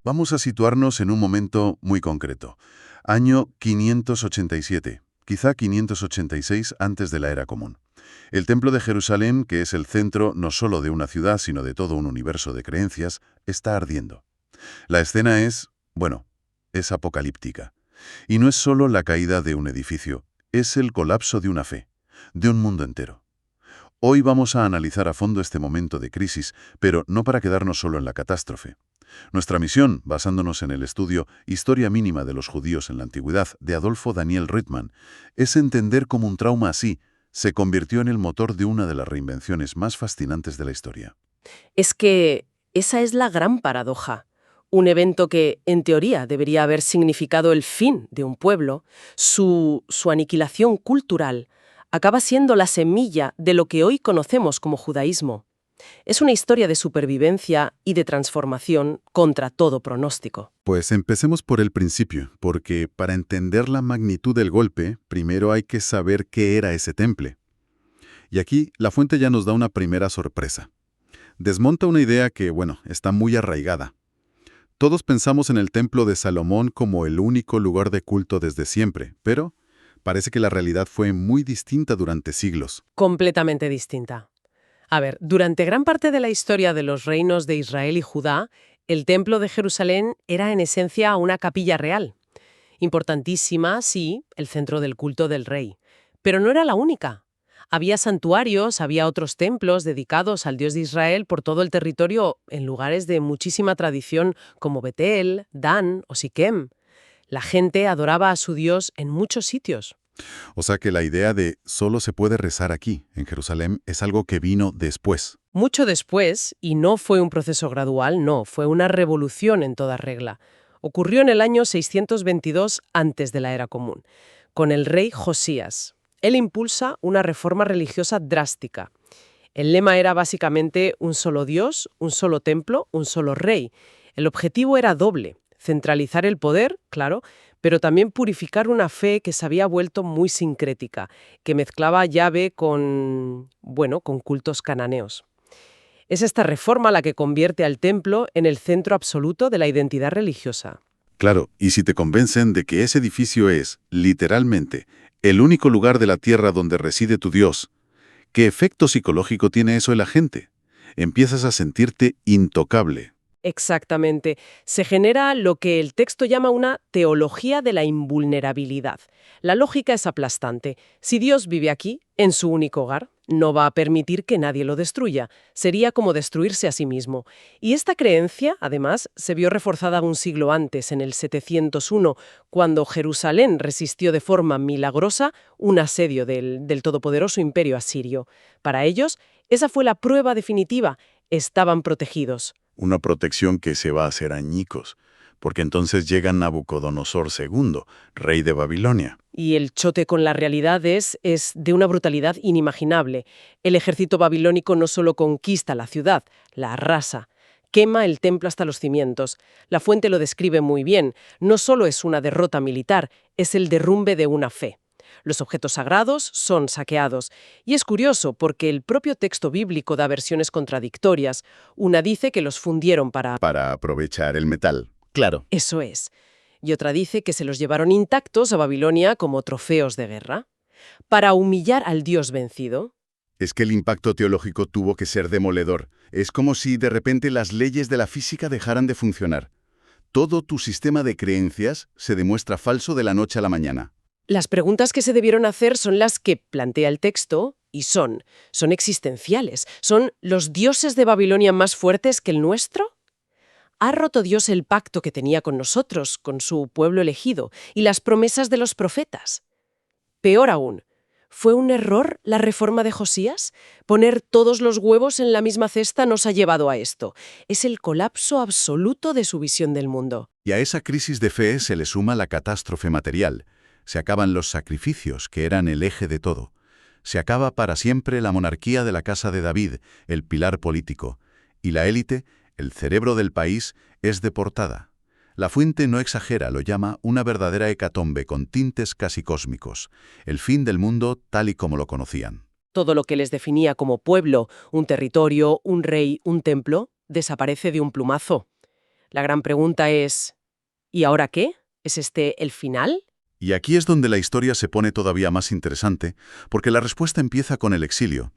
Vamos a situarnos en un momento muy concreto. Año 587, quizá 586 antes de la Era Común. El Templo de Jerusalén, que es el centro no solo de una ciudad, sino de todo un universo de creencias, está ardiendo. La escena es, bueno, es apocalíptica. Y no es solo la caída de un edificio, es el colapso de una fe, de un mundo entero. Hoy vamos a analizar a fondo este momento de crisis, pero no para quedarnos solo en la catástrofe. Nuestra misión, basándonos en el estudio Historia mínima de los judíos en la antigüedad de Adolfo Daniel Rittman, es entender cómo un trauma así se convirtió en el motor de una de las reinvenciones más fascinantes de la historia. Es que esa es la gran paradoja. Un evento que, en teoría, debería haber significado el fin de un pueblo, su aniquilación cultural, acaba siendo la semilla de lo que hoy conocemos como judaísmo. Es una historia de supervivencia y de transformación contra todo pronóstico. Pues empecemos por el principio, porque para entender la magnitud del golpe, primero hay que saber qué era ese temple. Y aquí la fuente ya nos da una primera sorpresa. Desmonta una idea que, bueno, está muy arraigada. Todos pensamos en el templo de Salomón como el único lugar de culto desde siempre, pero parece que la realidad fue muy distinta durante siglos. Completamente distinta. A ver, durante gran parte de la historia de los reinos de Israel y Judá, el Templo de Jerusalén era en esencia una capilla real. Importantísima, sí, el centro del culto del rey. Pero no era la única. Había santuarios, había otros templos dedicados al Dios de Israel por todo el territorio en lugares de muchísima tradición como Betel, Dan o Siquem. La gente adoraba a su Dios en muchos sitios. O sea que la idea de solo se puede rezar aquí, en Jerusalén, es algo que vino después. Mucho después, y no fue un proceso gradual, no, fue una revolución en toda regla. Ocurrió en el año 622 antes de la Era Común, con el rey Josías. Él impulsa una reforma religiosa drástica. El lema era básicamente un solo Dios, un solo templo, un solo rey. El objetivo era doble: centralizar el poder, claro, pero también purificar una fe que se había vuelto muy sincrética, que mezclaba Yahvé con cultos cananeos. Es esta reforma la que convierte al templo en el centro absoluto de la identidad religiosa. Claro, y si te convencen de que ese edificio es, literalmente, el único lugar de la tierra donde reside tu Dios, ¿qué efecto psicológico tiene eso en la gente? Empiezas a sentirte intocable. Exactamente. Se genera lo que el texto llama una teología de la invulnerabilidad. La lógica es aplastante. Si Dios vive aquí, en su único hogar, no va a permitir que nadie lo destruya. Sería como destruirse a sí mismo. Y esta creencia, además, se vio reforzada un siglo antes, en el 701, cuando Jerusalén resistió de forma milagrosa un asedio del todopoderoso imperio asirio. Para ellos, esa fue la prueba definitiva. Estaban protegidos. Una protección que se va a hacer añicos, porque entonces llega Nabucodonosor II, rey de Babilonia. Y el choque con la realidad es de una brutalidad inimaginable. El ejército babilónico no solo conquista la ciudad, la arrasa, quema el templo hasta los cimientos. La fuente lo describe muy bien. No solo es una derrota militar, es el derrumbe de una fe. Los objetos sagrados son saqueados. Y es curioso porque el propio texto bíblico da versiones contradictorias. Una dice que los fundieron para aprovechar el metal. Claro. Eso es. Y otra dice que se los llevaron intactos a Babilonia como trofeos de guerra. Para humillar al Dios vencido. Es que el impacto teológico tuvo que ser demoledor. Es como si de repente las leyes de la física dejaran de funcionar. Todo tu sistema de creencias se demuestra falso de la noche a la mañana. Las preguntas que se debieron hacer son las que plantea el texto y son existenciales. ¿Son los dioses de Babilonia más fuertes que el nuestro? ¿Ha roto Dios el pacto que tenía con nosotros, con su pueblo elegido, y las promesas de los profetas? Peor aún, ¿fue un error la reforma de Josías? Poner todos los huevos en la misma cesta nos ha llevado a esto. Es el colapso absoluto de su visión del mundo. Y a esa crisis de fe se le suma la catástrofe material. Se acaban los sacrificios, que eran el eje de todo. Se acaba para siempre la monarquía de la casa de David, el pilar político. Y la élite, el cerebro del país, es deportada. La fuente no exagera, lo llama una verdadera hecatombe con tintes casi cósmicos. El fin del mundo tal y como lo conocían. Todo lo que les definía como pueblo, un territorio, un rey, un templo, desaparece de un plumazo. La gran pregunta es, ¿y ahora qué? ¿Es este el final? Y aquí es donde la historia se pone todavía más interesante, porque la respuesta empieza con el exilio.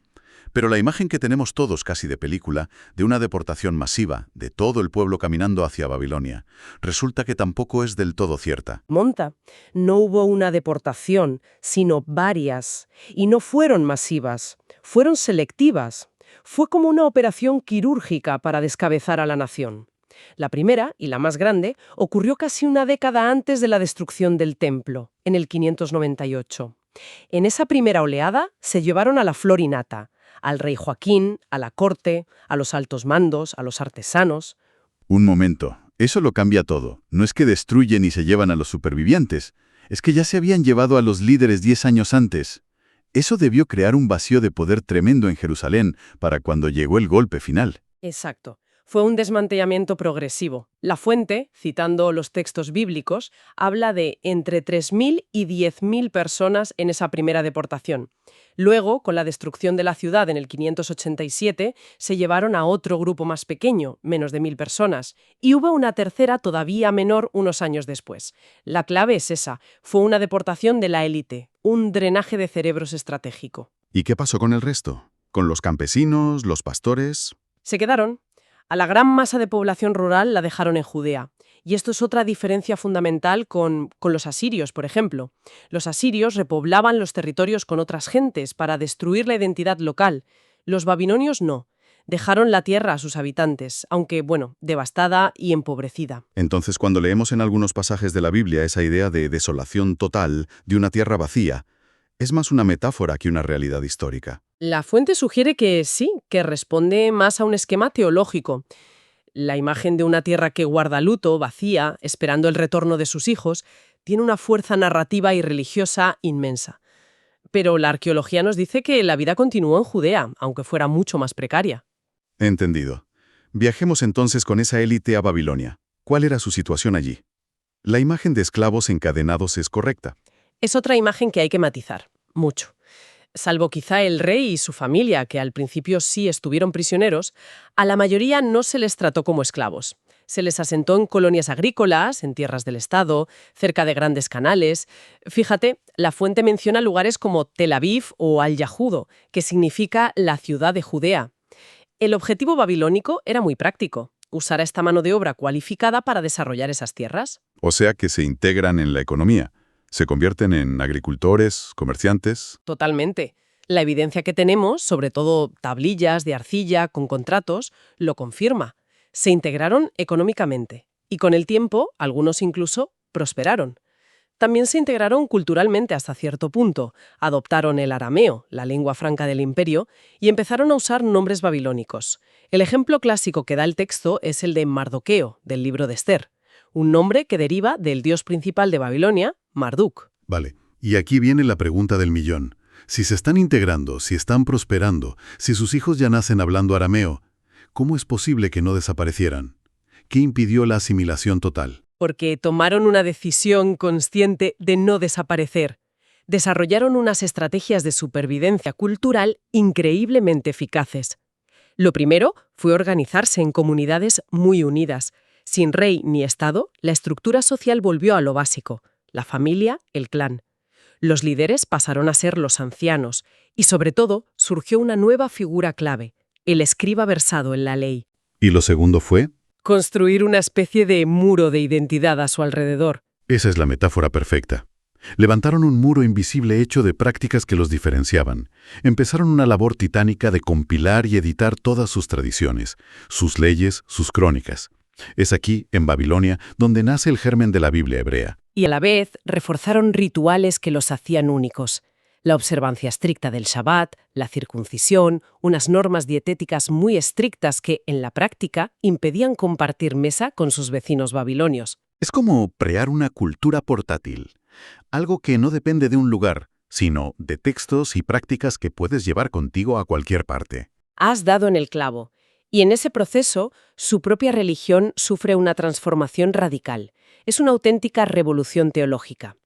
Pero la imagen que tenemos todos casi de película, de una deportación masiva, de todo el pueblo caminando hacia Babilonia, resulta que tampoco es del todo cierta. Monta, no hubo una deportación, sino varias, y no fueron masivas, fueron selectivas. Fue como una operación quirúrgica para descabezar a la nación. La primera, y la más grande, ocurrió casi una década antes de la destrucción del templo, en el 598. En esa primera oleada se llevaron a la flor y nata, al rey Joaquín, a la corte, a los altos mandos, a los artesanos. Un momento, eso lo cambia todo. No es que destruyen y se llevan a los supervivientes, es que ya se habían llevado a los líderes 10 años antes. Eso debió crear un vacío de poder tremendo en Jerusalén para cuando llegó el golpe final. Exacto. Fue un desmantellamiento progresivo. La fuente, citando los textos bíblicos, habla de entre 3.000 y 10.000 personas en esa primera deportación. Luego, con la destrucción de la ciudad en el 587, se llevaron a otro grupo más pequeño, menos de 1.000 personas, y hubo una tercera todavía menor unos años después. La clave es esa, fue una deportación de la élite, un drenaje de cerebros estratégico. ¿Y qué pasó con el resto? ¿Con los campesinos, los pastores? Se quedaron. A la gran masa de población rural la dejaron en Judea. Y esto es otra diferencia fundamental con los asirios, por ejemplo. Los asirios repoblaban los territorios con otras gentes para destruir la identidad local. Los babilonios no. Dejaron la tierra a sus habitantes, aunque, bueno, devastada y empobrecida. Entonces, cuando leemos en algunos pasajes de la Biblia esa idea de desolación total, de una tierra vacía, es más una metáfora que una realidad histórica. La fuente sugiere que sí, que responde más a un esquema teológico. La imagen de una tierra que guarda luto, vacía, esperando el retorno de sus hijos, tiene una fuerza narrativa y religiosa inmensa. Pero la arqueología nos dice que la vida continuó en Judea, aunque fuera mucho más precaria. Entendido. Viajemos entonces con esa élite a Babilonia. ¿Cuál era su situación allí? La imagen de esclavos encadenados es correcta. Es otra imagen que hay que matizar, mucho. Salvo quizá el rey y su familia, que al principio sí estuvieron prisioneros, a la mayoría no se les trató como esclavos. Se les asentó en colonias agrícolas, en tierras del Estado, cerca de grandes canales. Fíjate, la fuente menciona lugares como Tel Aviv o Al-Yahudo, que significa la ciudad de Judea. El objetivo babilónico era muy práctico, usar a esta mano de obra cualificada para desarrollar esas tierras. O sea que se integran en la economía. Se convierten en agricultores, comerciantes. Totalmente. La evidencia que tenemos, sobre todo tablillas de arcilla con contratos, lo confirma. Se integraron económicamente y con el tiempo algunos incluso prosperaron. También se integraron culturalmente hasta cierto punto, adoptaron el arameo, la lengua franca del imperio, y empezaron a usar nombres babilónicos. El ejemplo clásico que da el texto es el de Mardoqueo, del libro de Esther, un nombre que deriva del dios principal de Babilonia, Marduk. Vale, y aquí viene la pregunta del millón. Si se están integrando, si están prosperando, si sus hijos ya nacen hablando arameo, ¿cómo es posible que no desaparecieran? ¿Qué impidió la asimilación total? Porque tomaron una decisión consciente de no desaparecer. Desarrollaron unas estrategias de supervivencia cultural increíblemente eficaces. Lo primero fue organizarse en comunidades muy unidas. Sin rey ni Estado, la estructura social volvió a lo básico: la familia, el clan. Los líderes pasaron a ser los ancianos y, sobre todo, surgió una nueva figura clave: el escriba versado en la ley. ¿Y lo segundo fue? Construir una especie de muro de identidad a su alrededor. Esa es la metáfora perfecta. Levantaron un muro invisible hecho de prácticas que los diferenciaban. Empezaron una labor titánica de compilar y editar todas sus tradiciones, sus leyes, sus crónicas. Es aquí, en Babilonia, donde nace el germen de la Biblia hebrea. Y a la vez reforzaron rituales que los hacían únicos. La observancia estricta del Shabbat, la circuncisión, unas normas dietéticas muy estrictas que, en la práctica, impedían compartir mesa con sus vecinos babilonios. Es como crear una cultura portátil, algo que no depende de un lugar, sino de textos y prácticas que puedes llevar contigo a cualquier parte. Has dado en el clavo. Y en ese proceso, su propia religión sufre una transformación radical. Es una auténtica revolución teológica.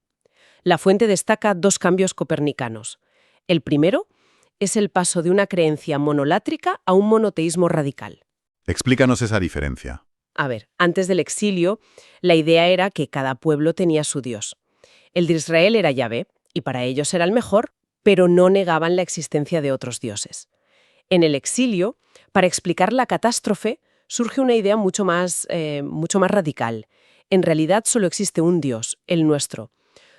La fuente destaca dos cambios copernicanos. El primero es el paso de una creencia monolátrica a un monoteísmo radical. Explícanos esa diferencia. A ver, antes del exilio, la idea era que cada pueblo tenía su Dios. El de Israel era Yahvé, y para ellos era el mejor, pero no negaban la existencia de otros dioses. En el exilio, para explicar la catástrofe, surge una idea mucho más radical. En realidad solo existe un Dios, el nuestro.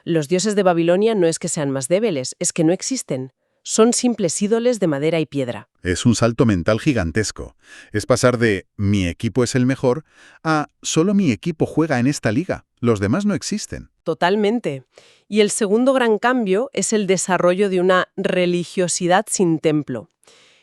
Los dioses de Babilonia no es que sean más débiles, es que no existen. Son simples ídolos de madera y piedra. Es un salto mental gigantesco. Es pasar de «mi equipo es el mejor» a «solo mi equipo juega en esta liga, los demás no existen». Totalmente. Y el segundo gran cambio es el desarrollo de una religiosidad sin templo.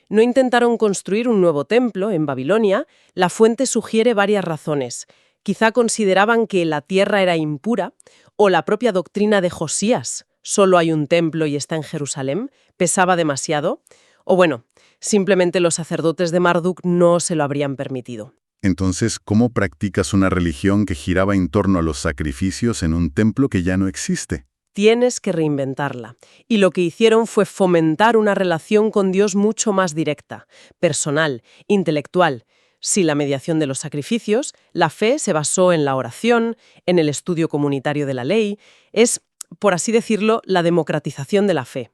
No intentaron construir un nuevo templo en Babilonia, la fuente sugiere varias razones. Quizá consideraban que la tierra era impura, o la propia doctrina de Josías, solo hay un templo y está en Jerusalén, pesaba demasiado, o bueno, simplemente los sacerdotes de Marduk no se lo habrían permitido. Entonces, ¿cómo practicas una religión que giraba en torno a los sacrificios en un templo que ya no existe? Tienes que reinventarla. Y lo que hicieron fue fomentar una relación con Dios mucho más directa, personal, intelectual. Sin la mediación de los sacrificios, la fe se basó en la oración, en el estudio comunitario de la ley. Es, por así decirlo, la democratización de la fe.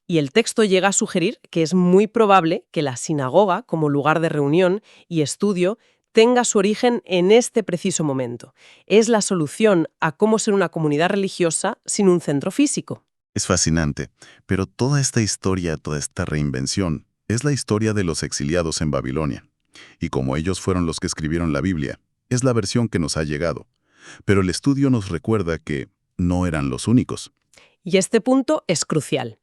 Y el texto llega a sugerir que es muy probable que la sinagoga, como lugar de reunión y estudio, tenga su origen en este preciso momento. Es la solución a cómo ser una comunidad religiosa sin un centro físico. Es fascinante, pero toda esta historia, toda esta reinvención, es la historia de los exiliados en Babilonia. Y como ellos fueron los que escribieron la Biblia, es la versión que nos ha llegado. Pero el estudio nos recuerda que no eran los únicos. Y este punto es crucial.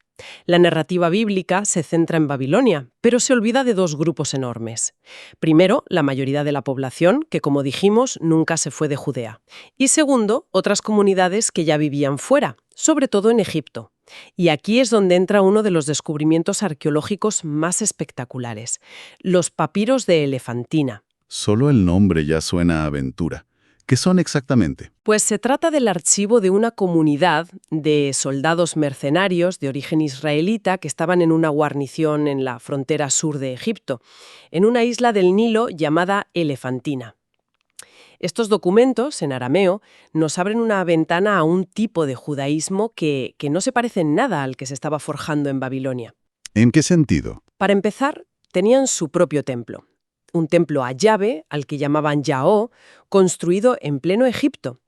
La narrativa bíblica se centra en Babilonia, pero se olvida de dos grupos enormes. Primero, la mayoría de la población, que como dijimos, nunca se fue de Judea. Y segundo, otras comunidades que ya vivían fuera, sobre todo en Egipto. Y aquí es donde entra uno de los descubrimientos arqueológicos más espectaculares, los papiros de Elefantina. Solo el nombre ya suena a aventura. ¿Qué son exactamente? Pues se trata del archivo de una comunidad de soldados mercenarios de origen israelita que estaban en una guarnición en la frontera sur de Egipto, en una isla del Nilo llamada Elefantina. Estos documentos, en arameo, nos abren una ventana a un tipo de judaísmo que no se parece en nada al que se estaba forjando en Babilonia. ¿En qué sentido? Para empezar, tenían su propio templo. Un templo a Yahvé, al que llamaban Yahó, construido en pleno Egipto.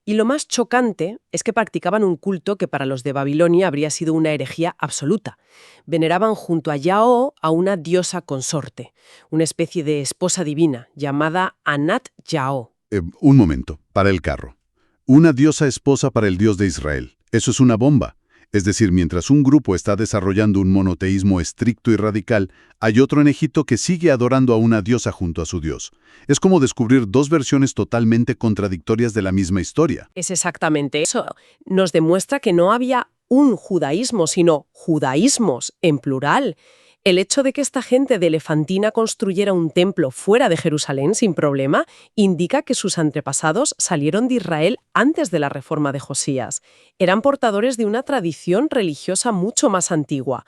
Y lo más chocante es que practicaban un culto que para los de Babilonia habría sido una herejía absoluta. Veneraban junto a Yahó a una diosa consorte, una especie de esposa divina, llamada Anat Yahó. Un momento, para el carro. Una diosa esposa para el Dios de Israel. Eso es una bomba. Es decir, mientras un grupo está desarrollando un monoteísmo estricto y radical, hay otro en Egipto que sigue adorando a una diosa junto a su Dios. Es como descubrir dos versiones totalmente contradictorias de la misma historia. Es exactamente eso. Nos demuestra que no había un judaísmo, sino judaísmos en plural. El hecho de que esta gente de Elefantina construyera un templo fuera de Jerusalén sin problema indica que sus antepasados salieron de Israel antes de la reforma de Josías. Eran portadores de una tradición religiosa mucho más antigua.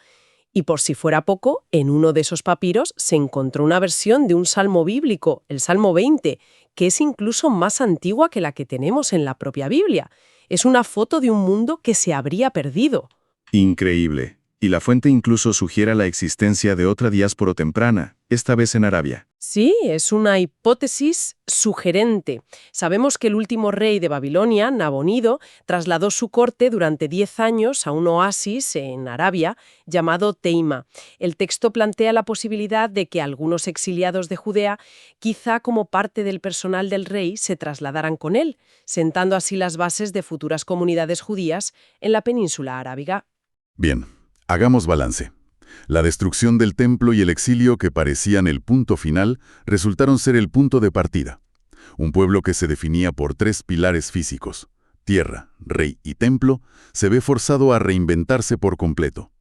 Y por si fuera poco, en uno de esos papiros se encontró una versión de un salmo bíblico, el Salmo 20, que es incluso más antigua que la que tenemos en la propia Biblia. Es una foto de un mundo que se habría perdido. Increíble. Y la fuente incluso sugiere la existencia de otra diáspora temprana, esta vez en Arabia. Sí, es una hipótesis sugerente. Sabemos que el último rey de Babilonia, Nabonido, trasladó su corte durante 10 años a un oasis en Arabia llamado Teima. El texto plantea la posibilidad de que algunos exiliados de Judea, quizá como parte del personal del rey, se trasladaran con él, sentando así las bases de futuras comunidades judías en la península arábiga. Bien, hagamos balance. La destrucción del templo y el exilio que parecían el punto final resultaron ser el punto de partida. Un pueblo que se definía por 3 pilares físicos, tierra, rey y templo, se ve forzado a reinventarse por completo.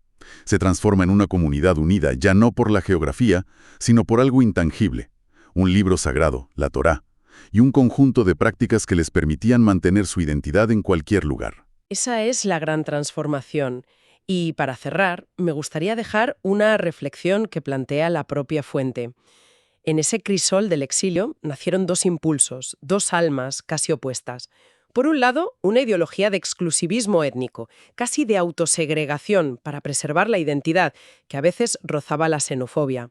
Se transforma en una comunidad unida ya no por la geografía, sino por algo intangible, un libro sagrado, la Torá, y un conjunto de prácticas que les permitían mantener su identidad en cualquier lugar. Esa es la gran transformación. Y para cerrar, me gustaría dejar una reflexión que plantea la propia fuente. En ese crisol del exilio nacieron dos impulsos, dos almas casi opuestas. Por un lado, una ideología de exclusivismo étnico, casi de autosegregación para preservar la identidad, que a veces rozaba la xenofobia.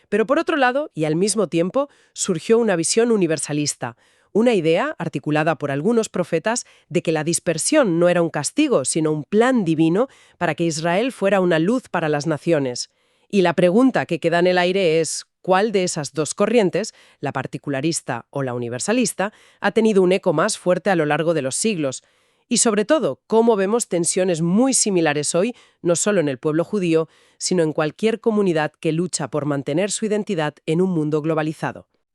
Pero por otro lado, y al mismo tiempo, surgió una visión universalista, una idea, articulada por algunos profetas, de que la dispersión no era un castigo, sino un plan divino para que Israel fuera una luz para las naciones. Y la pregunta que queda en el aire es, ¿cuál de esas dos corrientes, la particularista o la universalista, ha tenido un eco más fuerte a lo largo de los siglos? Y sobre todo, cómo vemos tensiones muy similares hoy, no solo en el pueblo judío, sino en cualquier comunidad que lucha por mantener su identidad en un mundo globalizado.